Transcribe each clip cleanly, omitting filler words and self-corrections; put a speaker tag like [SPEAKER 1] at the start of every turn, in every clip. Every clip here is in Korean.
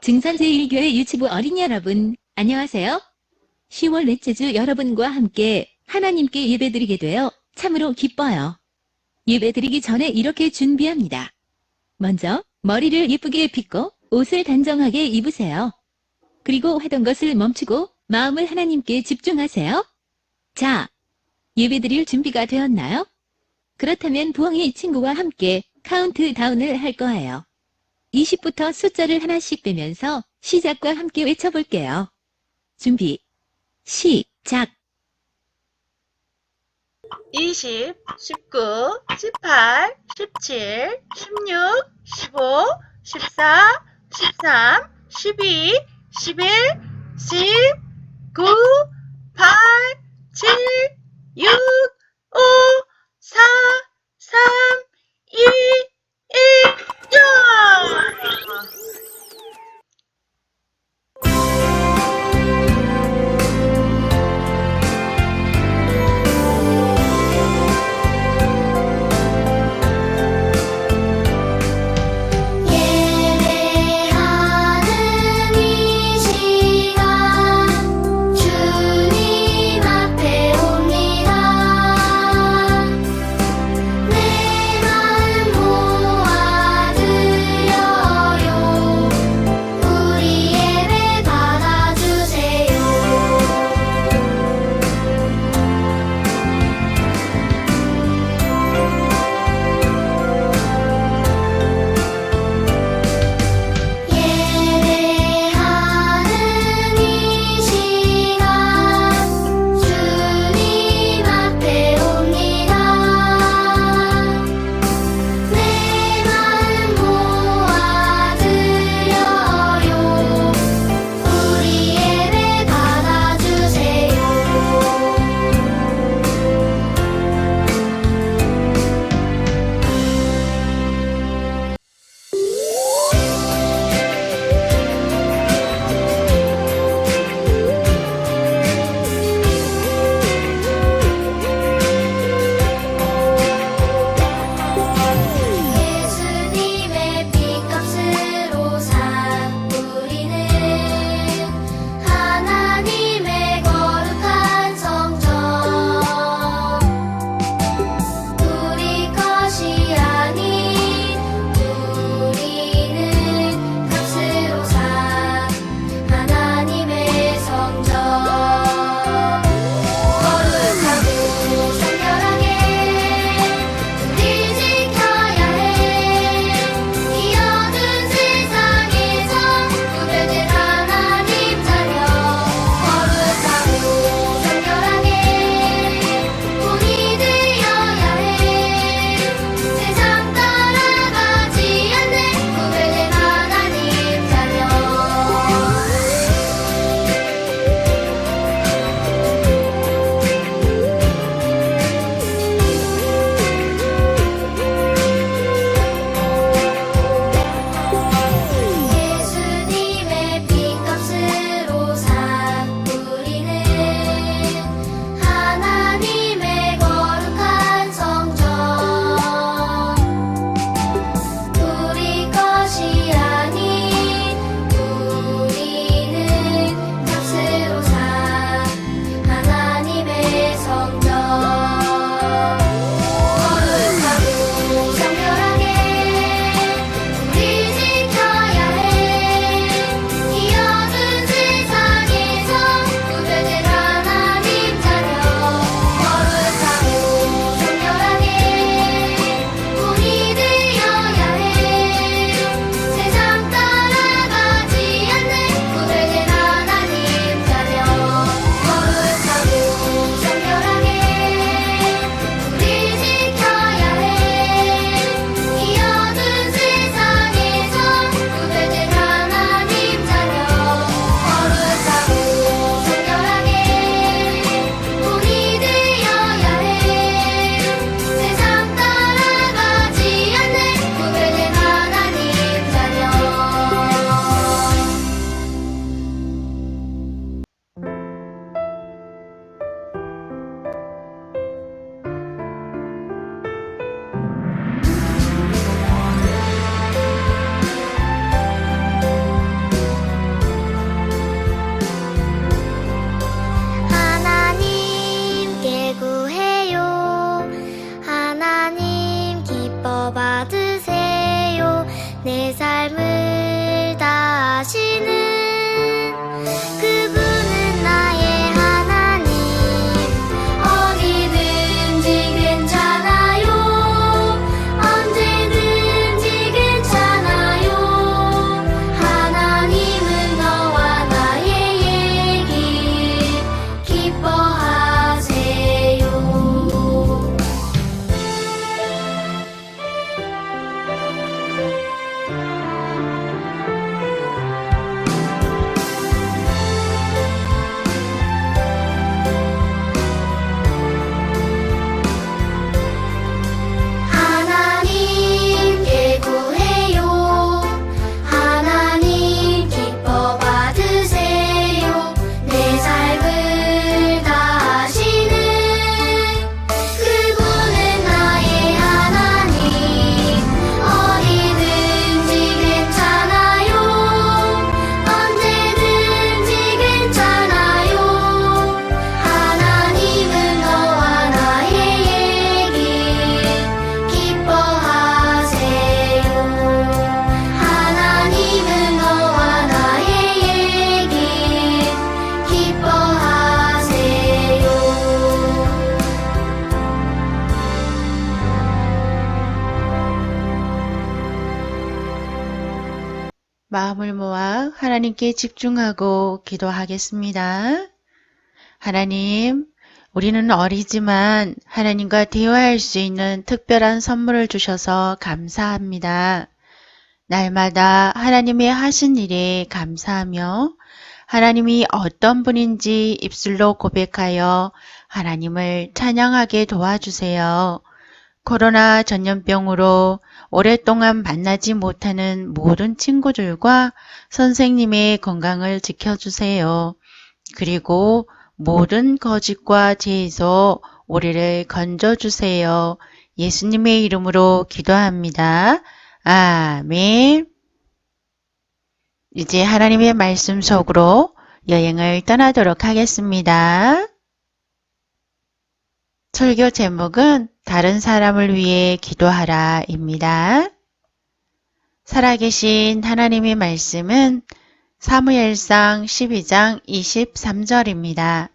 [SPEAKER 1] 증산제일교회 유치부 어린이 여러분, 안녕하세요. 10월 넷째 주 여러분과 함께 하나님께 예배드리게 되어 참으로 기뻐요. 예배드리기 전에 이렇게 준비합니다. 먼저 머리를 예쁘게 빗고 옷을 단정하게 입으세요. 그리고 하던 것을 멈추고 마음을 하나님께 집중하세요. 자, 예배드릴 준비가 되었나요? 그렇다면 부엉이 친구와 함께 카운트다운을 할 거예요. 20부터 숫자를 하나씩 빼면서 시작과 함께 외쳐볼게요. 준비, 시작!
[SPEAKER 2] 20, 19, 18, 17, 16, 15, 14, 13, 12, 11, 10, 9, 8, 7, 6, 5, 4, 3, 2, 1, 0!
[SPEAKER 3] 예배하는 이 시간 주님 앞에 옵니다.
[SPEAKER 2] 마음을 모아 하나님께 집중하고 기도하겠습니다. 하나님, 우리는 어리지만 하나님과 대화할 수 있는 특별한 선물을 주셔서 감사합니다. 날마다 하나님의 하신 일에 감사하며 하나님이 어떤 분인지 입술로 고백하여 하나님을 찬양하게 도와주세요. 코로나 전염병으로 오랫동안 만나지 못하는 모든 친구들과 선생님의 건강을 지켜주세요. 그리고 모든 거짓과 죄에서 우리를 건져주세요. 예수님의 이름으로 기도합니다. 아멘. 이제 하나님의 말씀 속으로 여행을 떠나도록 하겠습니다. 설교 제목은 다른 사람을 위해 기도하라입니다. 살아계신 하나님의 말씀은 사무엘상 12장 23절입니다.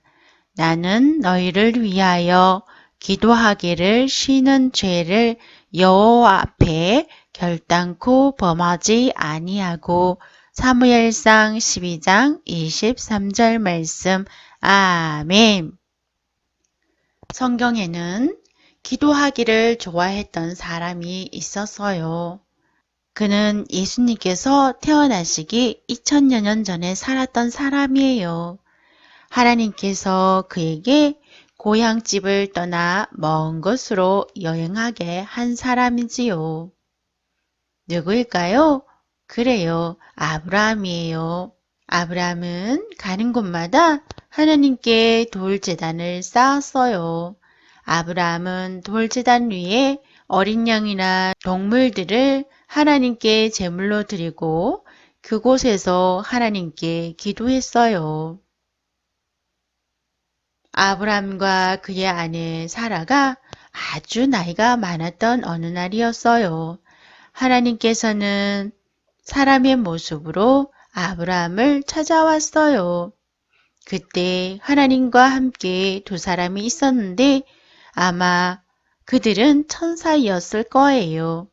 [SPEAKER 2] 나는 너희를 위하여 기도하기를 쉬는 죄를 여호와 앞에 결단코 범하지 아니하고 사무엘상 12장 23절 말씀 아멘. 성경에는 기도하기를 좋아했던 사람이 있었어요. 그는 예수님께서 태어나시기 2000여 년 전에 살았던 사람이에요. 하나님께서 그에게 고향집을 떠나 먼 곳으로 여행하게 한 사람이지요. 누구일까요? 그래요. 아브라함이에요. 아브라함은 가는 곳마다 하나님께 돌제단을 쌓았어요. 아브라함은 돌제단 위에 어린 양이나 동물들을 하나님께 제물로 드리고 그곳에서 하나님께 기도했어요. 아브라함과 그의 아내 사라가 아주 나이가 많았던 어느 날이었어요. 하나님께서는 사람의 모습으로 아브라함을 찾아왔어요. 그때 하나님과 함께 두 사람이 있었는데 아마 그들은 천사였을 거예요.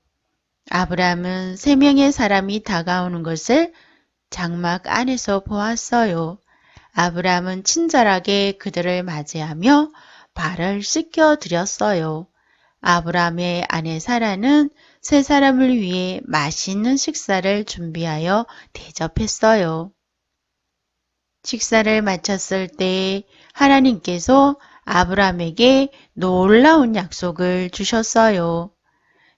[SPEAKER 2] 아브라함은 3명의 사람이 다가오는 것을 장막 안에서 보았어요. 아브라함은 친절하게 그들을 맞이하며 발을 씻겨 드렸어요. 아브라함의 아내 사라는 세 사람을 위해 맛있는 식사를 준비하여 대접했어요. 식사를 마쳤을 때 하나님께서 아브라함에게 놀라운 약속을 주셨어요.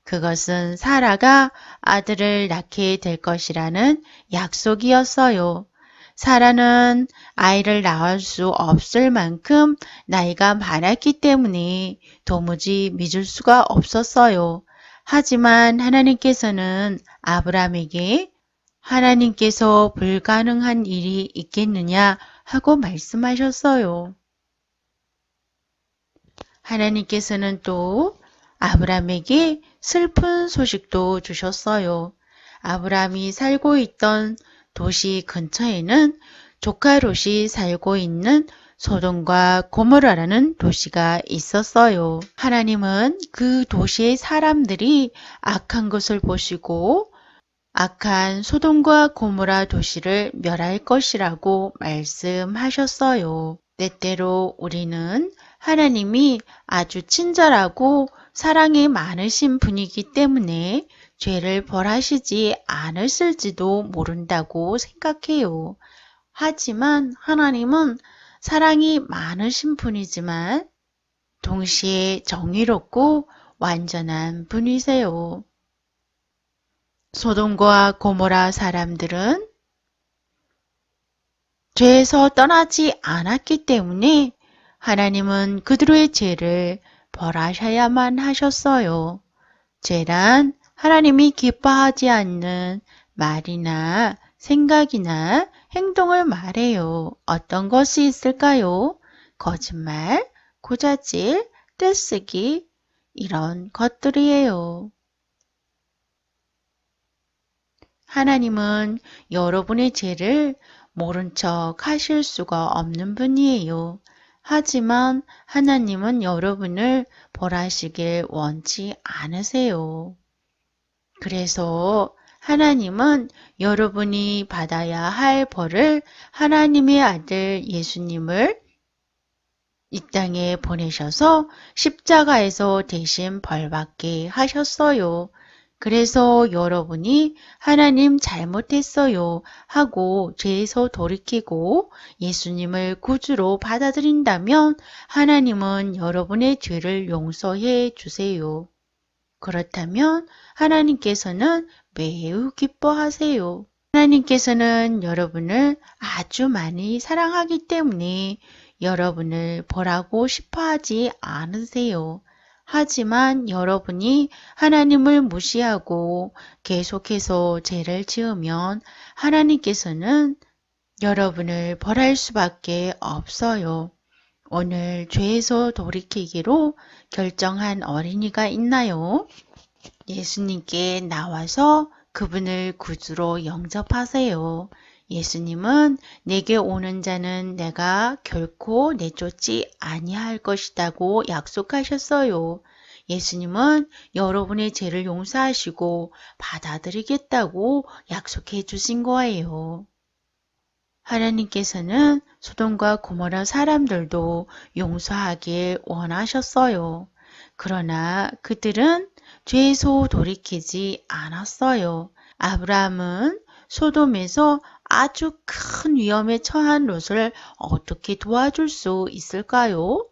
[SPEAKER 2] 그것은 사라가 아들을 낳게 될 것이라는 약속이었어요. 사라는 아이를 낳을 수 없을 만큼 나이가 많았기 때문에 도무지 믿을 수가 없었어요. 하지만 하나님께서는 아브라함에게 하나님께서 불가능한 일이 있겠느냐 하고 말씀하셨어요. 하나님께서는 또 아브라함에게 슬픈 소식도 주셨어요. 아브라함이 살고 있던 도시 근처에는 조카 롯이 살고 있는 소돔과 고모라라는 도시가 있었어요. 하나님은 그 도시의 사람들이 악한 것을 보시고 악한 소돔과 고모라 도시를 멸할 것이라고 말씀하셨어요. 때때로 우리는 하나님이 아주 친절하고 사랑이 많으신 분이기 때문에 죄를 벌하시지 않으실지도 모른다고 생각해요. 하지만 하나님은 사랑이 많으신 분이지만 동시에 정의롭고 완전한 분이세요. 소돔과 고모라 사람들은 죄에서 떠나지 않았기 때문에 하나님은 그들의 죄를 벌하셔야만 하셨어요. 죄란 하나님이 기뻐하지 않는 말이나 생각이나 행동을 말해요. 어떤 것이 있을까요? 거짓말, 고자질, 떼쓰기 이런 것들이에요. 하나님은 여러분의 죄를 모른 척 하실 수가 없는 분이에요. 하지만 하나님은 여러분을 벌하시길 원치 않으세요. 그래서 하나님은 여러분이 받아야 할 벌을 하나님의 아들 예수님을 이 땅에 보내셔서 십자가에서 대신 벌받게 하셨어요. 그래서 여러분이 하나님 잘못했어요 하고 죄에서 돌이키고 예수님을 구주로 받아들인다면 하나님은 여러분의 죄를 용서해 주세요. 그렇다면 하나님께서는 매우 기뻐하세요. 하나님께서는 여러분을 아주 많이 사랑하기 때문에 여러분을 벌하고 싶어 하지 않으세요. 하지만 여러분이 하나님을 무시하고 계속해서 죄를 지으면 하나님께서는 여러분을 벌할 수밖에 없어요. 오늘 죄에서 돌이키기로 결정한 어린이가 있나요? 예수님께 나와서 그분을 구주로 영접하세요. 예수님은 내게 오는 자는 내가 결코 내쫓지 아니할 것이라고 약속하셨어요. 예수님은 여러분의 죄를 용서하시고 받아들이겠다고 약속해 주신 거예요. 하나님께서는 소돔과 고모라 사람들도 용서하길 원하셨어요. 그러나 그들은 죄에서 돌이키지 않았어요. 아브라함은 소돔에서 아주 큰 위험에 처한 롯을 어떻게 도와줄 수 있을까요?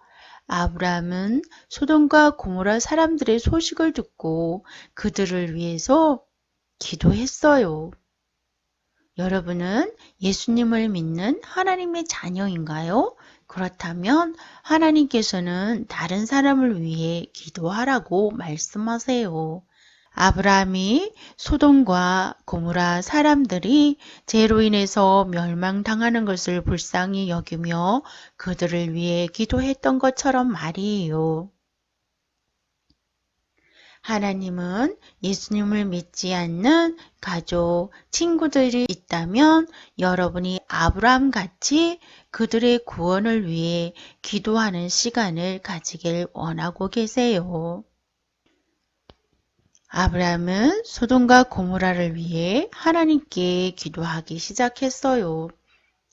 [SPEAKER 2] 아브라함은 소돔과 고모라 사람들의 소식을 듣고 그들을 위해서 기도했어요. 여러분은 예수님을 믿는 하나님의 자녀인가요? 그렇다면 하나님께서는 다른 사람을 위해 기도하라고 말씀하세요. 아브라함이 소돔과 고모라 사람들이 죄로 인해서 멸망당하는 것을 불쌍히 여기며 그들을 위해 기도했던 것처럼 말이에요. 하나님은 예수님을 믿지 않는 가족, 친구들이 있다면 여러분이 아브라함 같이 그들의 구원을 위해 기도하는 시간을 가지길 원하고 계세요. 아브라함은 소돔과 고모라를 위해 하나님께 기도하기 시작했어요.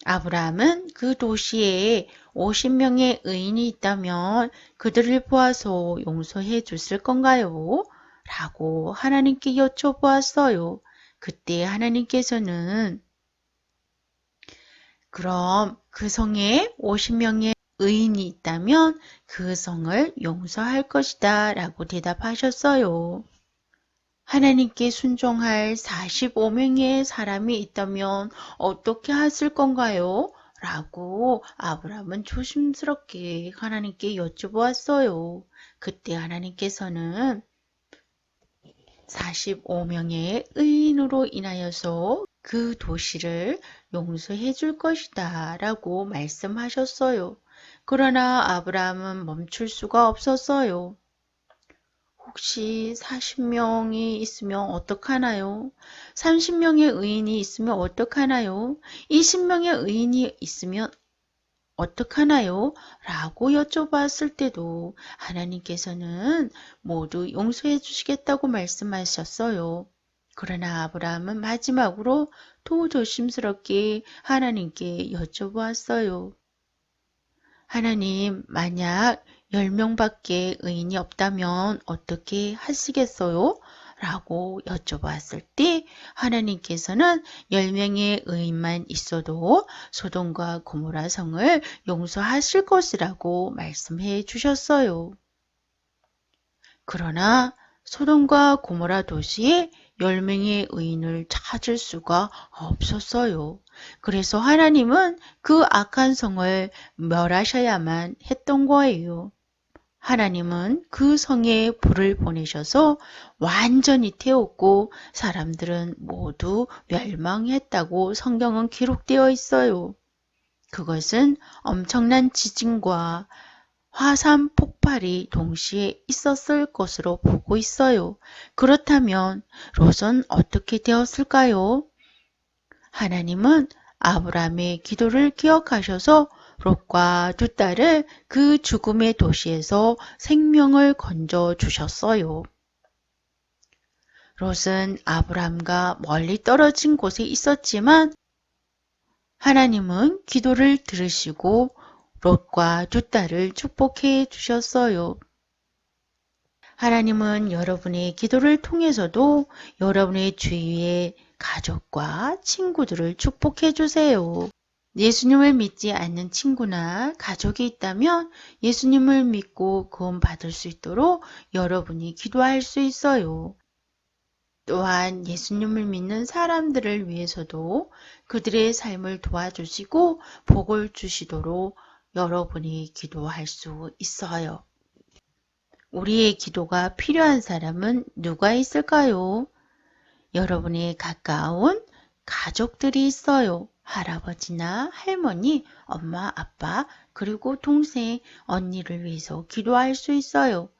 [SPEAKER 2] 아브라함은 그 도시에 50명의 의인이 있다면 그들을 보아서 용서해 주실 건가요? 라고 하나님께 여쭤보았어요. 그때 하나님께서는 그럼 그 성에 50명의 의인이 있다면 그 성을 용서할 것이다 라고 대답하셨어요. 하나님께 순종할 45명의 사람이 있다면 어떻게 하실 건가요? 라고 아브라함은 조심스럽게 하나님께 여쭤보았어요. 그때 하나님께서는 45명의 의인으로 인하여서 그 도시를 용서해 줄 것이다 라고 말씀하셨어요. 그러나 아브라함은 멈출 수가 없었어요. 혹시 40명이 있으면 어떡하나요? 30명의 의인이 있으면 어떡하나요? 20명의 의인이 있으면 어떡하나요? 라고 여쭤봤을 때도 하나님께서는 모두 용서해 주시겠다고 말씀하셨어요. 그러나 아브라함은 마지막으로 더 조심스럽게 하나님께 여쭤보았어요. 하나님, 만약 10명밖에 의인이 없다면 어떻게 하시겠어요? 라고 여쭤봤을 때 하나님께서는 10명의 의인만 있어도 소돔과 고모라 성을 용서하실 것이라고 말씀해 주셨어요. 그러나 소돔과 고모라 도시에 10명의 의인을 찾을 수가 없었어요. 그래서 하나님은 그 악한 성을 멸하셔야만 했던 거예요. 하나님은 그 성에 불을 보내셔서 완전히 태웠고 사람들은 모두 멸망했다고 성경은 기록되어 있어요. 그것은 엄청난 지진과 화산 폭발이 동시에 있었을 것으로 보고 있어요. 그렇다면 롯은 어떻게 되었을까요? 하나님은 아브라함의 기도를 기억하셔서 롯과 두 딸을 그 죽음의 도시에서 생명을 건져 주셨어요. 롯은 아브람과 멀리 떨어진 곳에 있었지만 하나님은 기도를 들으시고 롯과 두 딸을 축복해 주셨어요. 하나님은 여러분의 기도를 통해서도 여러분의 주위의 가족과 친구들을 축복해 주세요. 예수님을 믿지 않는 친구나 가족이 있다면 예수님을 믿고 구원받을 수 있도록 여러분이 기도할 수 있어요. 또한 예수님을 믿는 사람들을 위해서도 그들의 삶을 도와주시고 복을 주시도록 여러분이 기도할 수 있어요. 우리의 기도가 필요한 사람은 누가 있을까요? 여러분의 가까운 가족들이 있어요. 할아버지나 할머니, 엄마, 아빠, 그리고 동생, 언니를 위해서 기도할 수 있어요.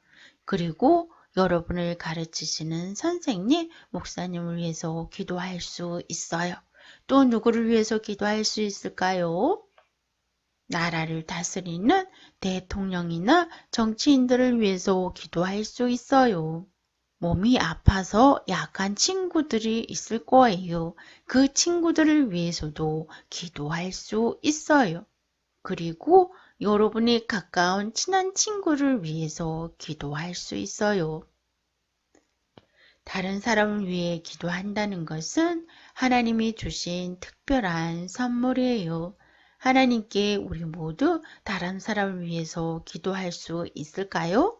[SPEAKER 2] 그리고 여러분을 가르치시는 선생님, 목사님을 위해서 기도할 수 있어요. 또 누구를 위해서 기도할 수 있을까요? 나라를 다스리는 대통령이나 정치인들을 위해서 기도할 수 있어요. 몸이 아파서 약한 친구들이 있을 거예요. 그 친구들을 위해서도 기도할 수 있어요. 그리고 여러분이 가까운 친한 친구를 위해서 기도할 수 있어요. 다른 사람을 위해 기도한다는 것은 하나님이 주신 특별한 선물이에요. 하나님께 우리 모두 다른 사람을 위해서 기도할 수 있을까요?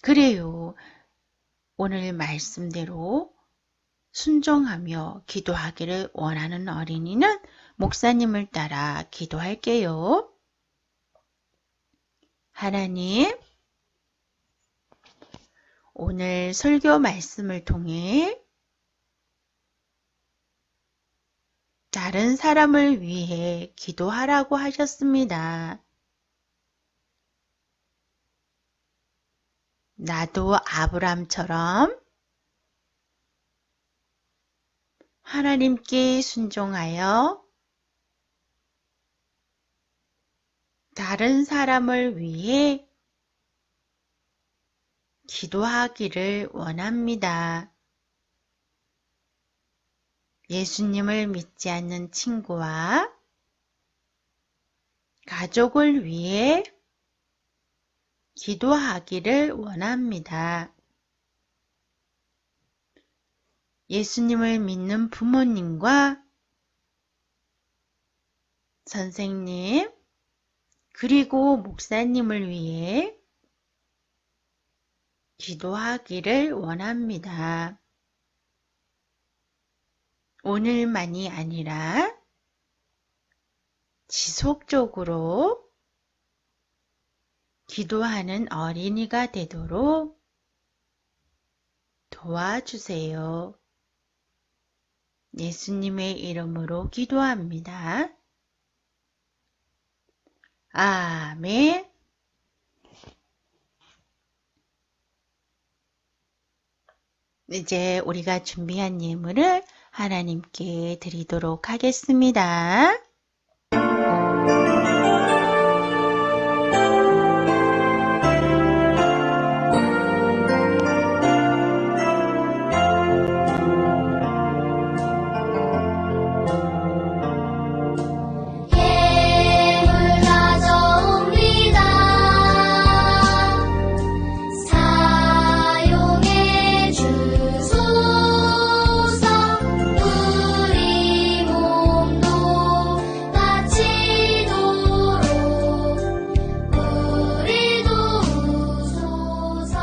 [SPEAKER 2] 그래요. 오늘 말씀대로 순종하며 기도하기를 원하는 어린이는 목사님을 따라 기도할게요. 하나님, 오늘 설교 말씀을 통해 다른 사람을 위해 기도하라고 하셨습니다. 나도 아브람처럼 하나님께 순종하여 다른 사람을 위해 기도하기를 원합니다. 예수님을 믿지 않는 친구와 가족을 위해 기도하기를 원합니다. 예수님을 믿는 부모님과 선생님, 그리고 목사님을 위해 기도하기를 원합니다. 오늘만이 아니라 지속적으로 기도하는 어린이가 되도록 도와주세요. 예수님의 이름으로 기도합니다. 아멘. 이제 우리가 준비한 예물을 하나님께 드리도록 하겠습니다.
[SPEAKER 3] 예물 가져옵니다. 사용해 주소서. 우리 몸도 바치도록 우리도 우소서.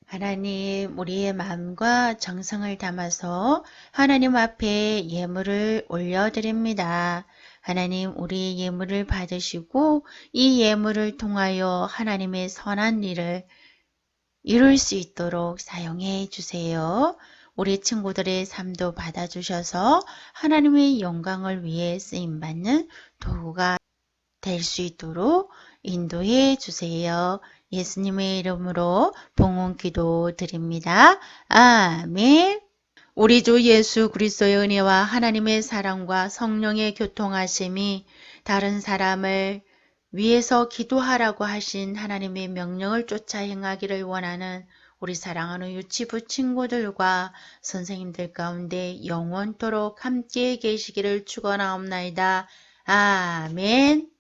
[SPEAKER 2] 하나님, 우리의 마음과 정성을 담아서 하나님 앞에 예물을 올려드립니다. 하나님, 우리 예물을 받으시고 이 예물을 통하여 하나님의 선한 일을 이룰 수 있도록 사용해 주세요. 우리 친구들의 삶도 받아주셔서 하나님의 영광을 위해 쓰임받는 도구가 될 수 있도록 인도해 주세요. 예수님의 이름으로 봉헌기도 드립니다. 아멘. 우리 주 예수 그리스도의 은혜와 하나님의 사랑과 성령의 교통하심이 다른 사람을 위해서 기도하라고 하신 하나님의 명령을 쫓아 행하기를 원하는 우리 사랑하는 유치부 친구들과 선생님들 가운데 영원토록 함께 계시기를 축원하옵나이다. 아멘.